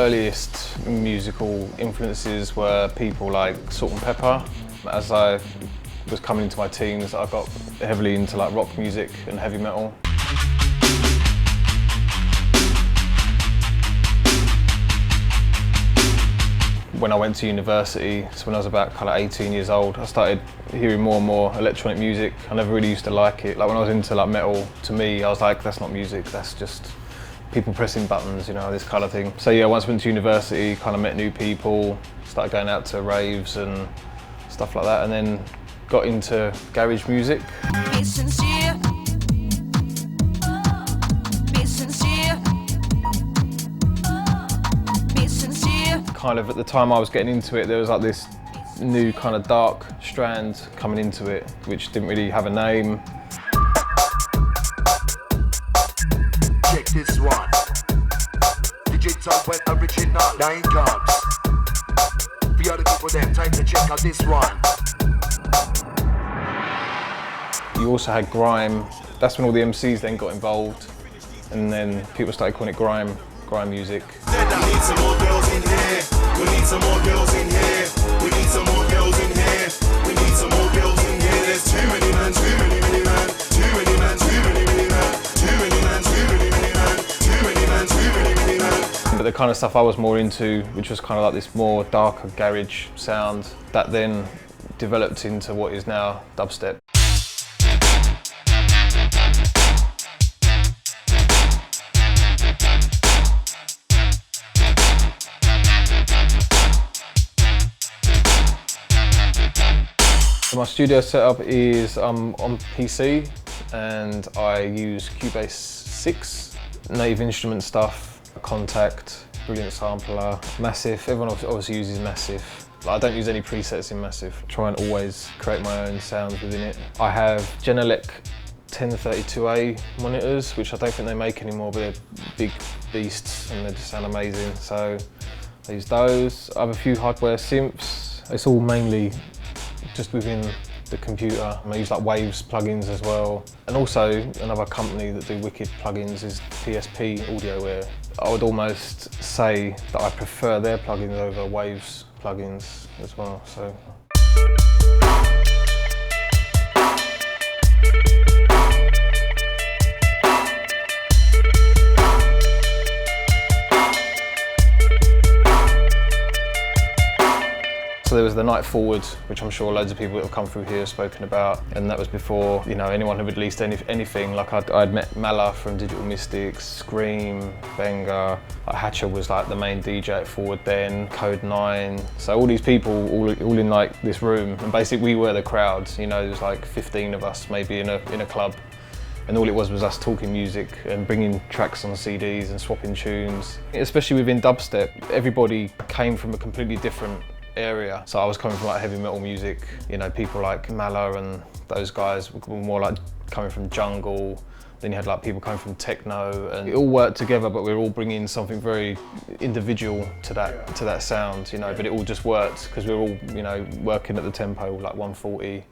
earliest musical influences were people like Salt-N-Pepa. As I was coming into my teens, I got heavily into like rock music and heavy metal. When I went to university, so when I was about kind of 18 years old, I started hearing more and more electronic music. I never really used to like it. Like when I was into like metal, to me, I was like, that's not music, that's just people pressing buttons, you know, this kind of thing. So yeah, once I went to university, kind of met new people, started going out to raves and stuff like that, and then got into garage music. Kind of at the time I was getting into it, there was like this new kind of dark strand coming into it, which didn't really have a name. Check this one. Digital web original 9 cards. For other people then, time to check out this one. You also had grime. That's when all the MCs then got involved, and then people started calling it grime music. We need some more girls in here. We need some more girls in here. We need some more girls in here. We need some more girls in here. There's too many man, too many man, too many man, too many man, too many man, too many man, too many man, too many man. But the kind of stuff I was more into, which was kind of like this more darker garage sound, that then developed into what is now dubstep. My studio setup is on PC, and I use Cubase 6, native instrument stuff, Contact, brilliant sampler, Massive. Everyone obviously uses Massive. I don't use any presets in Massive. I try and always create my own sounds within it. I have Genelec 1032A monitors, which I don't think they make anymore, but they're big beasts and they just sound amazing. So I use those. I have a few hardware synths. It's all mainly just within the computer. I use like Waves plugins as well. And also another company that do wicked plugins is PSP Audioware. I would almost say that I prefer their plugins over Waves plugins as well. So. So there was the Night Forward, which I'm sure loads of people that have come through here have spoken about, and that was before, you know, anyone had released anything. Like I'd met Mala from Digital Mystics, Skream, Benga. Like Hatcha was like the main DJ at Forward then, Code 9. So all these people all in like this room, and basically we were the crowd. You know, there was like 15 of us maybe in a club, and all it was us talking music and bringing tracks on CDs and swapping tunes. Especially within dubstep, everybody came from a completely different area. So I was coming from like heavy metal music, you know, people like Mala and those guys were more like coming from jungle. Then you had like people coming from techno, and it all worked together, but we were all bringing something very individual to that sound, you know, but it all just worked because we were all, you know, working at the tempo like 140.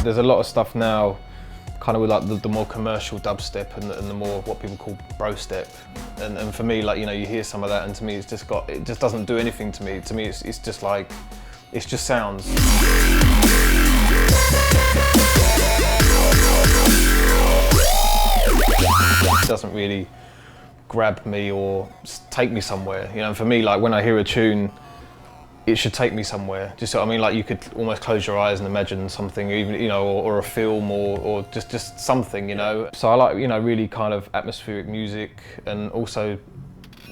There's a lot of stuff now, kind of with like the more commercial dubstep and the more what people call bro step. And for me, like, you know, you hear some of that, and to me, it just doesn't do anything to me. To me, it's just like, it's just sounds. It doesn't really grab me or take me somewhere. You know, and for me, like when I hear a tune, it should take me somewhere. Just so, I mean, like you could almost close your eyes and imagine something, even, you know, or a film or just something, you know. So I like, you know, really kind of atmospheric music, and also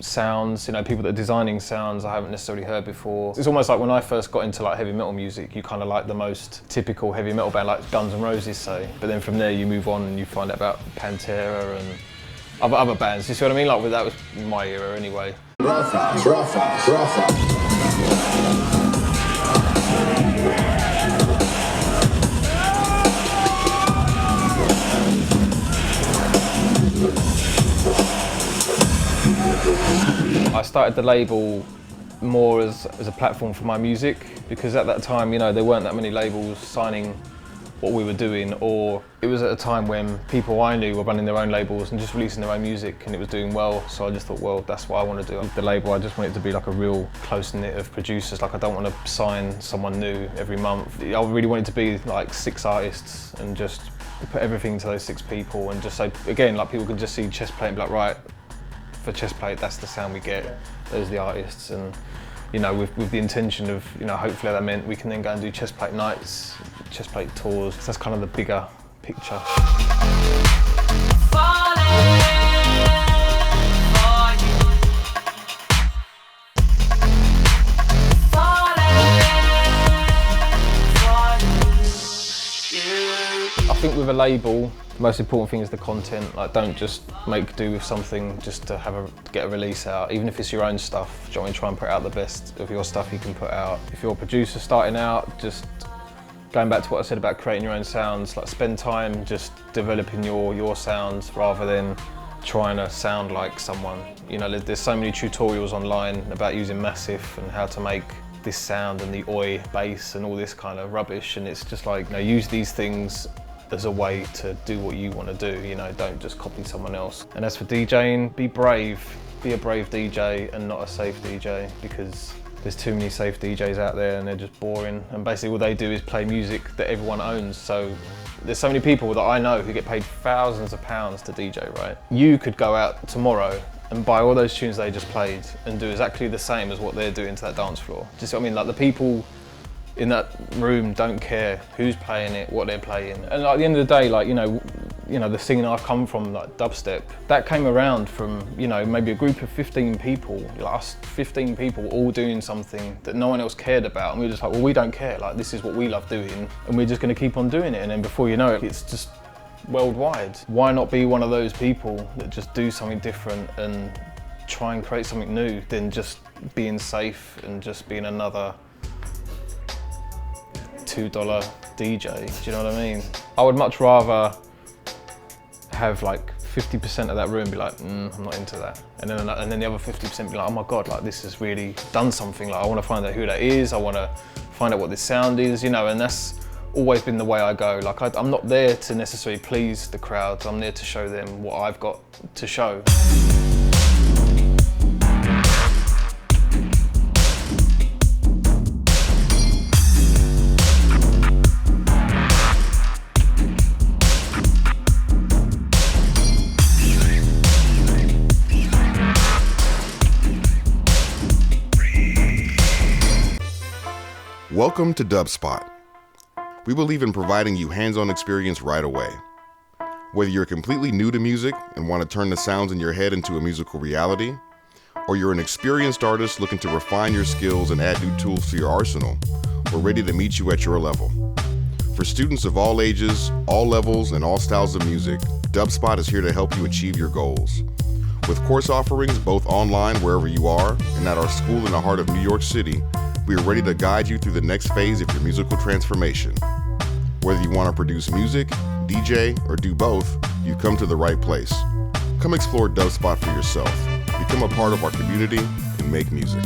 sounds, you know, people that are designing sounds I haven't necessarily heard before. It's almost like when I first got into like heavy metal music, you kind of like the most typical heavy metal band, like Guns N' Roses, say. But then from there you move on and you find out about Pantera and other bands. You see what I mean? Like, that was my era anyway. I started the label more as a platform for my music, because at that time, you know, there weren't that many labels signing what we were doing, or it was at a time when people I knew were running their own labels and just releasing their own music, and it was doing well. So I just thought, well, that's what I want to do. The label, I just want it to be like a real close knit of producers. Like, I don't want to sign someone new every month. I really want it to be like 6 artists and just put everything to those 6 people, and just so, again, like people can just see Chestplate and be like, right, for Chestplate, that's the sound we get. Those are the artists, and you know, with the intention of, you know, hopefully that meant we can then go and do Chestplate nights, Chestplate tours. That's kind of the bigger picture. I think with a label, the most important thing is the content. Like, don't just make do with something just to get a release out. Even if it's your own stuff, do you know what I mean? Try and put out the best of your stuff you can put out. If you're a producer starting out, just going back to what I said about creating your own sounds, like spend time just developing your sounds rather than trying to sound like someone. You know, there's so many tutorials online about using Massive and how to make this sound and the oi bass and all this kind of rubbish, and it's just like, you know, use these things as a way to do what you want to do, you know, don't just copy someone else. And as for DJing, be brave. Be a brave DJ and not a safe DJ, because there's too many safe DJs out there and they're just boring. And basically all they do is play music that everyone owns. So there's so many people that I know who get paid thousands of pounds to DJ, right? You could go out tomorrow and buy all those tunes they just played and do exactly the same as what they're doing to that dance floor. Do you see what I mean? Like, the people in that room don't care who's playing it, what they're playing. And like, at the end of the day, like, you know, the scene I've come from, like dubstep, that came around from, you know, maybe a group of 15 people, like us 15 people all doing something that no one else cared about. And we were just like, well, we don't care. Like, this is what we love doing, and we're just gonna keep on doing it. And then before you know it, it's just worldwide. Why not be one of those people that just do something different and try and create something new than just being safe and just being another $2 DJ, do you know what I mean? I would much rather have like 50% of that room be like, I'm not into that. And then the other 50% be like, oh my God, like this has really done something. Like, I want to find out who that is. I want to find out what this sound is, you know, and that's always been the way I go. Like, I'm not there to necessarily please the crowds. I'm there to show them what I've got to show. Welcome to Dubspot. We believe in providing you hands-on experience right away. Whether you're completely new to music and want to turn the sounds in your head into a musical reality, or you're an experienced artist looking to refine your skills and add new tools to your arsenal, we're ready to meet you at your level. For students of all ages, all levels, and all styles of music, Dubspot is here to help you achieve your goals. With course offerings both online wherever you are and at our school in the heart of New York City, we are ready to guide you through the next phase of your musical transformation. Whether you want to produce music, DJ, or do both, you've come to the right place. Come explore Dubspot for yourself, become a part of our community, and make music.